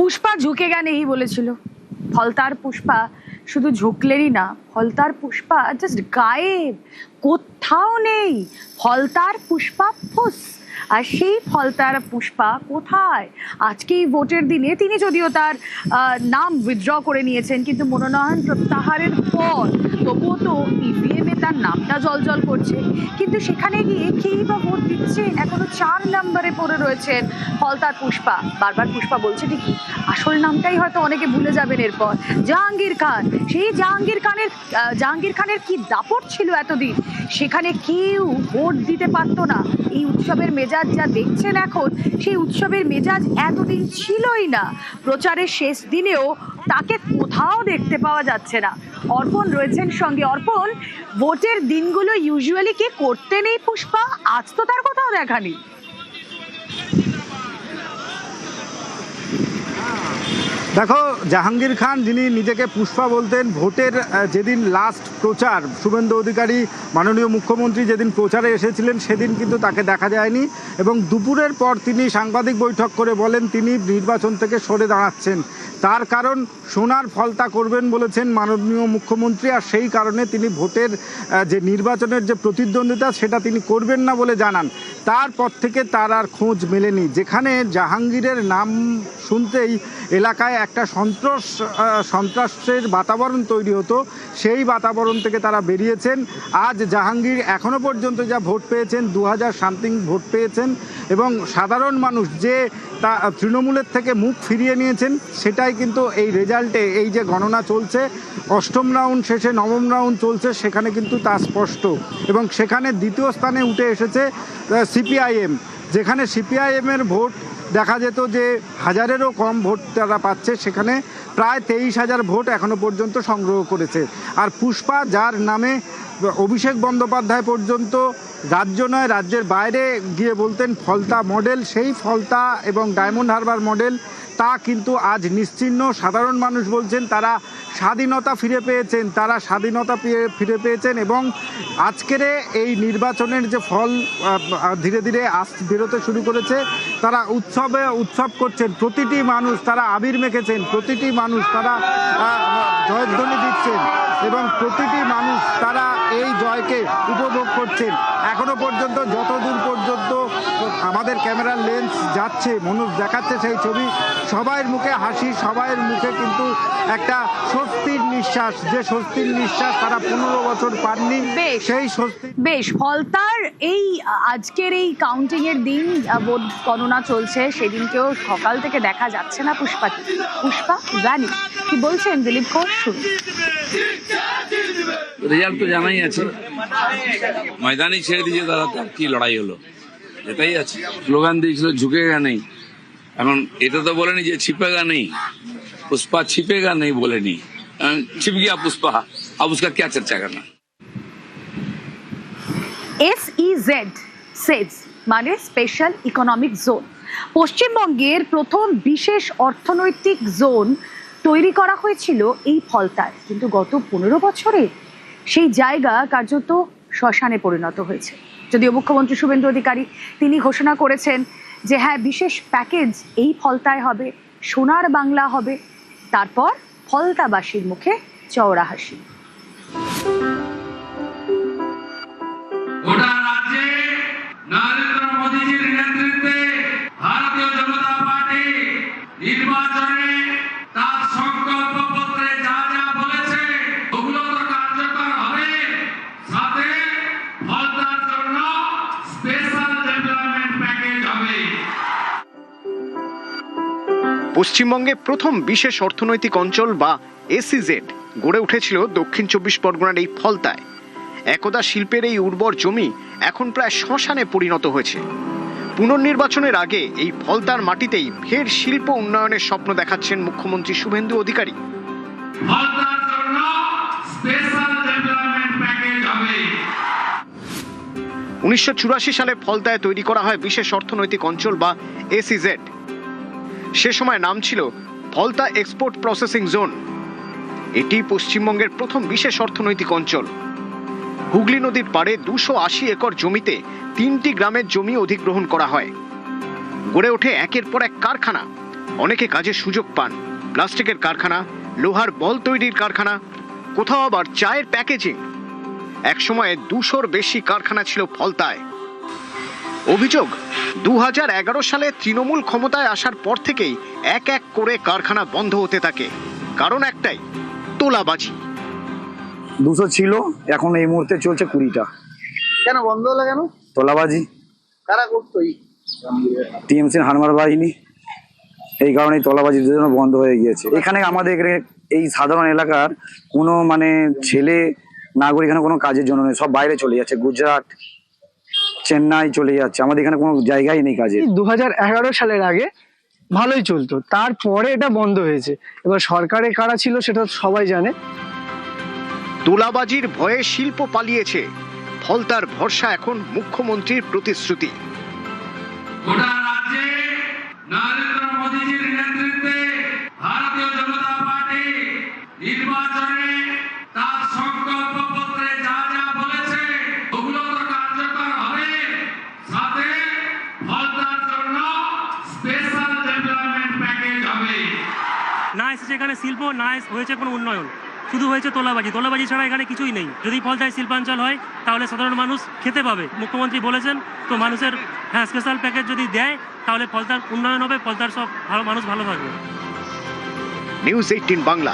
পুষ্পা ঝুঁকেগা নেই বলেছিল, ফলতার পুষ্পা শুধু ঝুঁকলেনই না, ফলতার পুষ্পা জাস্ট গায়েব, কোথাও নেই। ফলতার পুষ্পা ফুস। আর সেই ফলতার পুষ্পা কোথায়? আজকে এই ভোটের দিনে তিনি যদিও তার নাম উইথড্র করে নিয়েছেন, কিন্তু মনোনয়ন প্রত্যাহারের পর তবুও তো ইভিএম এ তার নামটা জলজল করছে। কিন্তু সেখানে গিয়ে কেই বা ভোট দিচ্ছেন? এখনো 4 নম্বরে পড়ে রয়েছেন ফলতার পুষ্পা। বারবার পুষ্পা বলছে ঠিকই, আসল নামটাই হয়তো অনেকে ভুলে যাবেন এরপর। জাহাঙ্গীর খান। সেই জাহাঙ্গীর খানের কি দাপট ছিল এতদিন, সেখানে কেউ ভোট দিতে পারতো না। এই উৎসবের মেজাজ যা দেখছেন এখন, সেই উৎসবের মেজাজ এতদিন ছিলই না। প্রচারের শেষ দিনেও তাকে কোথাও দেখতে পাওয়া যাচ্ছে না। অর্পণ রয়েছেন সঙ্গে। অর্পণ, ভোটের দিনগুলো ইউজুয়ালি কে করতে নেই পুষ্পা, আজ তো তার কোথাও দেখা নেই। দেখো, জাহাঙ্গীর খান যিনি নিজেকে পুষ্পা বলতেন, ভোটের যেদিন লাস্ট প্রচার, শুভেন্দু অধিকারী মাননীয় মুখ্যমন্ত্রী যেদিন প্রচারে এসেছিলেন সেদিন কিন্তু তাকে দেখা যায়নি, এবং দুপুরের পর তিনি সাংবাদিক বৈঠক করে বলেন তিনি নির্বাচন থেকে সরে দাঁড়াচ্ছেন। তার কারণ সোনার ফলতা করবেন বলেছেন মাননীয় মুখ্যমন্ত্রী, আর সেই কারণে তিনি ভোটের যে নির্বাচনের যে প্রতিদ্বন্দ্বিতা সেটা তিনি করবেন না বলে জানান। তারপর থেকে তার আর খোঁজ মেলেনি। যেখানে জাহাঙ্গীরের নাম শুনতেই এলাকায় একটা সন্ত্রাসের বাতাবরণ তৈরি হতো, সেই বাতাবরণ থেকে তারা বেরিয়েছেন। আজ জাহাঙ্গীর এখনও পর্যন্ত যা ভোট পেয়েছেন, 2000 সামথিং ভোট পেয়েছেন, এবং সাধারণ মানুষ যে তা তৃণমূলের থেকে মুখ ফিরিয়ে নিয়েছেন, সেটাই কিন্তু এই রেজাল্টে, এই যে গণনা চলছে, 8ম রাউন্ড শেষে 9ম রাউন্ড চলছে, সেখানে কিন্তু তা স্পষ্ট। এবং সেখানে দ্বিতীয় স্থানে উঠে এসেছে সিপিআইএম, যেখানে সিপিআইএমের ভোট দেখা যেত যে 1000-এরও কম ভোট তারা পাচ্ছে, সেখানে প্রায় 23,000 ভোট এখনো পর্যন্ত সংগ্রহ করেছে। আর পুষ্পা, যার নামে অভিষেক বন্দ্যোপাধ্যায় পর্যন্ত রাজ্য নয় রাজ্যের বাইরে গিয়ে বলতেন ফলতা মডেল, সেই ফলতা এবং ডায়মন্ড হারবার মডেল তা কিন্তু আজ নিশ্চিহ্ন। সাধারণ মানুষ বলছেন তারা স্বাধীনতা ফিরে পেয়েছেন, এবং আজকের এই নির্বাচনের যে ফল ধীরে ধীরে বেরোতে শুরু করেছে, তারা উৎসব করছেন। প্রতিটি মানুষ তারা আবির মেখেছেন, প্রতিটি মানুষ তারা জয়ধ্বনি দিচ্ছেন, এবং প্রতিটি মানুষ তারা এই জয়কে উপভোগ করছেন। এখনো পর্যন্ত যতদূর পর্যন্ত আমাদের ক্যামেরার লেন্স যাচ্ছে, মনোজ দেখাচ্ছে সেই ছবি, সবাইয়ের মুখে হাসি, সবাইয়ের মুখে কিন্তু একটা স্বস্তির নিঃশ্বাস, যে স্বস্তির নিঃশ্বাস তারা 15 বছর পাননি, সেই স্বস্তি। বেশ, ফলতার এই আজকের এই কাউন্টিং এর দিন ভোট গণনা চলছে, সেদিনকেও সকাল থেকে দেখা যাচ্ছে না পুষ্পাকে। পুষ্পা জানি কি বলছেন দিলীপ ঘোষ, শুনুন। রেজাল্ট তো জানাই আছে, ময়দানে ছেড়ে দিয়েছে তারা, তার কি লড়াই হলো এটাই আছে। স্লোগান দিয়েছিল ঝুঁকেগা নেই, এখন এটা তো বলেনি যে छिपेगा नहीं, पुष्पा छिपेगा नहीं बोलेनी, छिप गया पुष्पा, अब उसका क्या चर्चा करना। SEZ মানে স্পেশাল ইকোনমিক জোন, পশ্চিমবঙ্গের প্রথম বিশেষ অর্থনৈতিক জোন তৈরি করা হয়েছিল এই ফলতায়, কিন্তু গত 15 বছরে সেই জায়গা কার্যত শ্মশানে পরিণত হয়েছে। যদিও মুখ্যমন্ত্রী শুভেন্দু অধিকারী তিনি ঘোষণা করেছেন যে হ্যাঁ, বিশেষ প্যাকেজ এই ফলতায় হবে, সোনার বাংলা হবে, তারপর ফলতাবাসীর মুখে চওড়া হাসি। পশ্চিমবঙ্গে প্রথম বিশেষ অর্থনৈতিক অঞ্চল বা SEZ গড়ে উঠেছিল দক্ষিণ 24 পরগনার এই ফলতায়। একদা শিল্পের এই উর্বর জমি এখন প্রায় শ্মশানে পরিণত হয়েছে। পুনর্নির্বাচনের আগে এই ফলতার মাটিতেই ফের শিল্প উন্নয়নের স্বপ্ন দেখাচ্ছেন মুখ্যমন্ত্রী শুভেন্দু অধিকারী। 1984 সালে ফলতায় তৈরি করা হয় বিশেষ অর্থনৈতিক অঞ্চল বা SEZ। সে সময় নাম ছিল ফলতা এক্সপোর্ট প্রসেসিং জোন। এটি পশ্চিমবঙ্গের প্রথম বিশেষ অর্থনৈতিক অঞ্চল। হুগলি নদীর পাড়ে 280 একর জমিতে 3টি গ্রামের জমি অধিগ্রহণ করা হয়। গড়ে ওঠে একের পর এক কারখানা। অনেকে কাজের সুযোগ পান। প্লাস্টিকের কারখানা, লোহার বল তৈরির কারখানা, কোথাও আবার চায়ের প্যাকেজিং। একসময়ে 200-র বেশি কারখানা ছিল ফলতায়। অভিযোগ, 2011 সালে তৃণমূল ক্ষমতায় আসার পর থেকেই এক এক করে কারখানা বন্ধ হতে থাকে। কারণ একটাই, তোলাবাজি। 200 ছিল, এখন এই মুহূর্তে চলছে 20টা। কেন বন্ধ হলো কেন? তোলাবাজি। কারা করতো? টিএমসির হারমার বাহিনী, এই কারণেই তোলাবাজির জন্য বন্ধ হয়ে গিয়েছে। এখানে আমাদের এখানে এই সাধারণ এলাকার কোনো মানে ছেলে নাগরিক এখানে কোনো কাজের জন্য নেই, সব বাইরে চলে যাচ্ছে, গুজরাট, চেন্নাই চলে যাচ্ছে। আমাদের এখানে কোনো জায়গাই নেই কাজে। 2011 সালের আগে ভালোই চলতো, তারপরে এটা বন্ধ হয়েছে। এবার সরকারে কারা ছিল সেটা সবাই জানে। তোলাবাজির ভয়ে শিল্প পালিয়েছে। ফলতার ভরসা এখন মুখ্যমন্ত্রীর প্রতিশ্রুতি। গোটা রাজ্যে নরেন্দ্র মোদীজির নেতৃত্বে ভারতীয় জনতা পার্টি নির্বাচনে তার সংকল্প পত্রে যা যা বলেছে ওগুলো তো কার্যকর হবে। সাথে ফলতার জন্য স্পেশাল ডেভেলপমেন্ট প্যাকেজ হবে। না এসেছে এখানে শিল্প, না হয়েছে কোনো উন্নয়ন, শুধু হয়েছে তোলাবাজি। তোলাবাজি ছাড়া এখানে কিছুই নেই। যদি ফলতায় শিল্পাঞ্চল হয় তাহলে সাধারণ মানুষ খেতে পাবে। মুখ্যমন্ত্রী বলেছেন তো, মানুষের স্পেশাল প্যাকেজ যদি দেয় তাহলে ফলতার উন্নয়ন হবে, ফলতার সব মানুষ ভালো থাকবে। নিউজ 18 বাংলা।